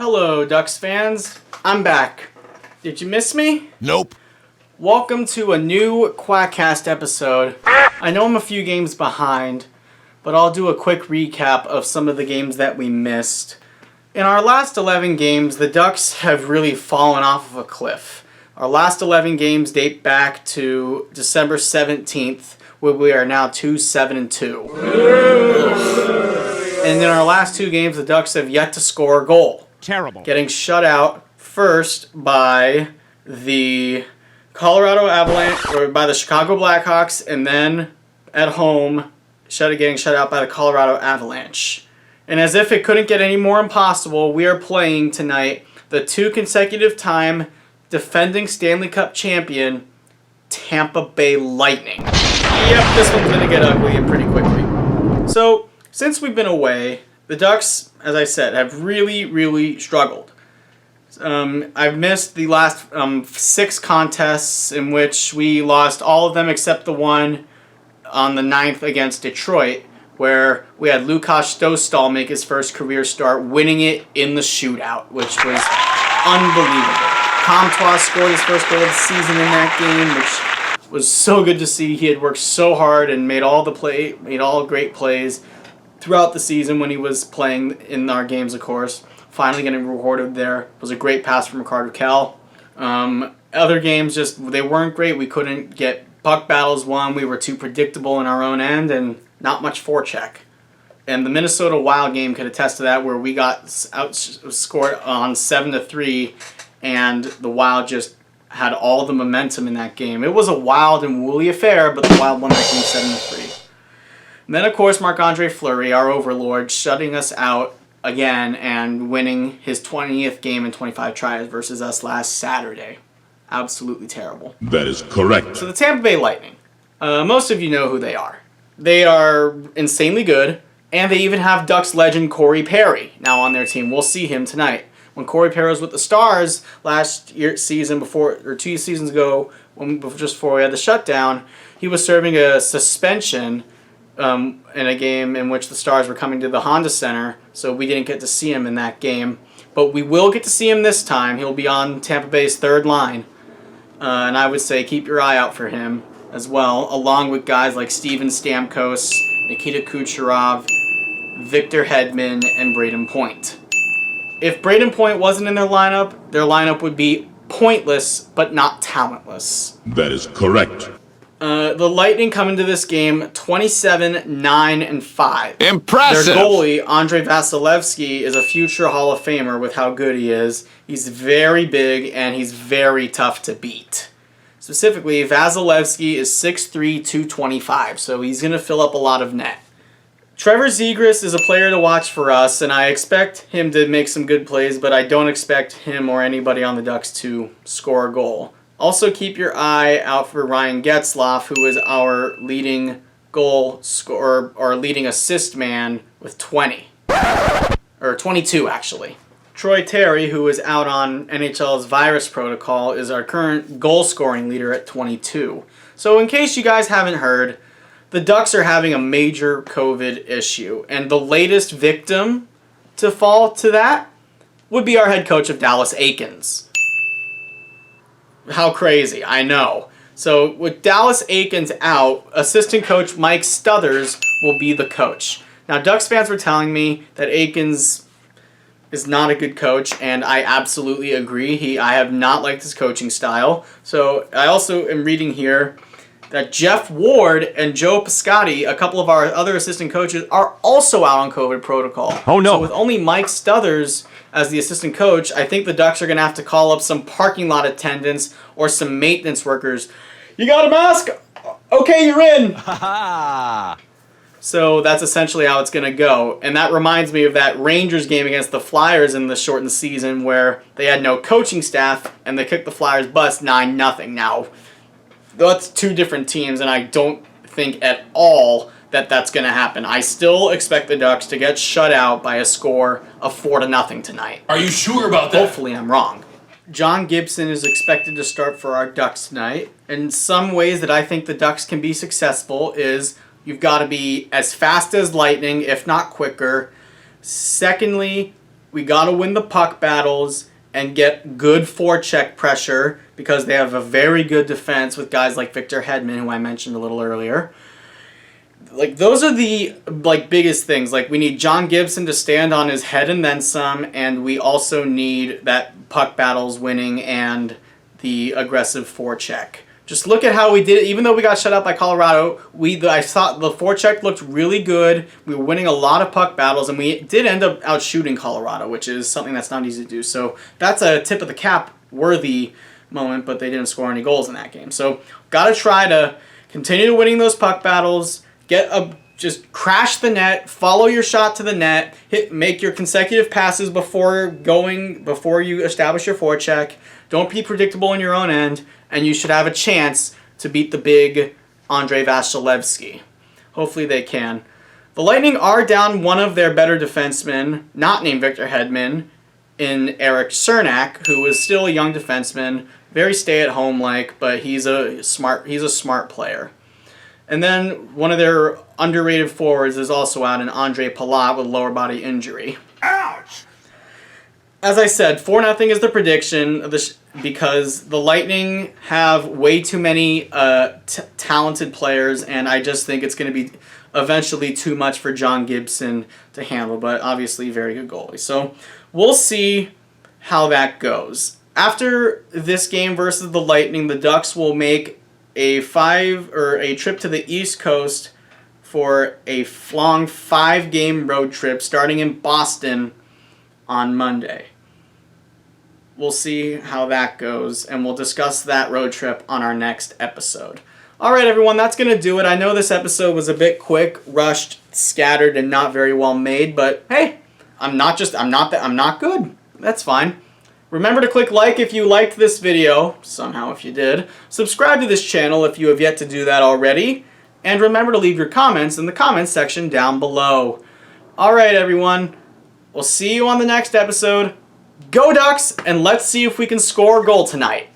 Hello, Ducks fans. I'm back. Did you miss me? Nope. Welcome to a new QUACKAST episode. I know I'm a few games behind, but I'll do a quick recap of some of the games that we missed. In our last 11 games, the Ducks have really fallen off of a cliff. Our last 11 games date back to December 17th, where we are now 2-7-2. And in our last two games, the Ducks have yet to score a goal. Terrible. Getting shut out first by the Colorado Avalanche, or by the Chicago Blackhawks, and then at home, getting shut out by the Colorado Avalanche. And as if it couldn't get any more impossible, we are playing tonight the two consecutive time defending Stanley Cup champion, Tampa Bay Lightning. Yep, this one's going to get ugly and pretty quickly. So, since we've been away, the Ducks, as I said, have really struggled. I've missed the last 6 contests in which we lost all of them except the one on the 9th against Detroit, where we had Lukas Dostal make his first career start, winning it in the shootout, which was unbelievable. Comtois scored his first goal of the season in that game, which was so good to see. He had worked so hard and made all great plays throughout the season when he was playing in our games, of course. Finally getting rewarded there. It was a great pass from Rickard Rakell. Other games, they weren't great. We couldn't get puck battles won. We were too predictable in our own end and not much forecheck. And the Minnesota Wild game could attest to that, where we got outscored on 7-3, and the Wild just had all the momentum in that game. It was a wild and woolly affair, but the Wild won that game 7-3. And then, of course, Marc-Andre Fleury, our overlord, shutting us out again and winning his 20th game in 25 tries versus us last Saturday. Absolutely terrible. That is correct. So the Tampa Bay Lightning, most of you know who they are. They are insanely good, and they even have Ducks legend Corey Perry now on their team. We'll see him tonight. When Corey Perry was with the Stars last season, 2 seasons ago, just before we had the shutdown, he was serving a suspension in a game in which the Stars were coming to the Honda Center, so we didn't get to see him in that game. But we will get to see him this time. He'll be on Tampa Bay's third line, and I would say keep your eye out for him as well, along with guys like Steven Stamkos, Nikita Kucherov, Victor Hedman, and Braden Point. If Braden Point wasn't in their lineup would be pointless, but not talentless. That is correct. The Lightning come into this game 27-9-5. Impressive! Their goalie, Andrei Vasilevsky, is a future Hall of Famer with how good he is. He's very big, and he's very tough to beat. Specifically, Vasilevsky is 6'3", 225, so he's going to fill up a lot of net. Trevor Zegras is a player to watch for us, and I expect him to make some good plays, but I don't expect him or anybody on the Ducks to score a goal. Also, keep your eye out for Ryan Getzlaf, who is our leading goal scorer, or leading assist man, with 20. Or 22, actually. Troy Terry, who is out on NHL's virus protocol, is our current goal-scoring leader at 22. So in case you guys haven't heard, the Ducks are having a major COVID issue, and the latest victim to fall to that would be our head coach of Dallas Eakins. How crazy, I know. So with Dallas Eakins out, assistant coach Mike Stothers will be the coach. Now, Ducks fans were telling me that Eakins is not a good coach, and I absolutely agree. I have not liked his coaching style. So I also am reading here that Jeff Ward and Joe Piscotti, a couple of our other assistant coaches, are also out on COVID protocol. Oh, no. So with only Mike Stothers as the assistant coach, I think the Ducks are going to have to call up some parking lot attendants or some maintenance workers. You got a mask? Okay, you're in. So that's essentially how it's going to go. And that reminds me of that Rangers game against the Flyers in the shortened season where they had no coaching staff and they kicked the Flyers' butts 9-0. Now, that's two different teams, and I don't think at all that that's going to happen. I still expect the Ducks to get shut out by a score of 4-0 tonight. Are you sure about that? Hopefully I'm wrong. John Gibson is expected to start for our Ducks tonight. And some ways that I think the Ducks can be successful is you've got to be as fast as lightning, if not quicker. Secondly, We got to win the puck battles and get good forecheck pressure because they have a very good defense with guys like Victor Hedman, who I mentioned a little earlier. Like, those are the biggest things. Like, we need John Gibson to stand on his head and then some, and we also need that puck battles winning and the aggressive forecheck. Just look at how we did it. Even though we got shut out by Colorado, I thought the forecheck looked really good. We were winning a lot of puck battles, and we did end up outshooting Colorado, which is something that's not easy to do. So that's a tip of the cap worthy moment, but they didn't score any goals in that game. So got to try to continue winning those puck battles. Just crash the net, follow your shot to the net, make your consecutive passes before you establish your forecheck. Don't be predictable in your own end, and you should have a chance to beat the big Andrei Vasilevsky. Hopefully they can. The Lightning are down one of their better defensemen, not named Victor Hedman, in Eric Cernak, who is still a young defenseman, very stay-at-home-like, but he's a smart player. And then one of their underrated forwards is also out, in Andre Palat with lower body injury. Ouch! As I said, 4-0 is the prediction because the Lightning have way too many talented players, and I just think it's going to be eventually too much for John Gibson to handle, but obviously very good goalie. So we'll see how that goes. After this game versus the Lightning, the Ducks will make a trip to the East Coast for a long 5-game road trip starting in Boston on Monday. We'll see how that goes, and we'll discuss that road trip on our next episode. Alright everyone, that's going to do it. I know this episode was a bit quick, rushed, scattered, and not very well made, but hey, I'm not good. That's fine. Remember to click like if you liked this video, somehow if you did. Subscribe to this channel if you have yet to do that already. And remember to leave your comments in the comments section down below. Alright everyone, we'll see you on the next episode. Go Ducks, and let's see if we can score a goal tonight.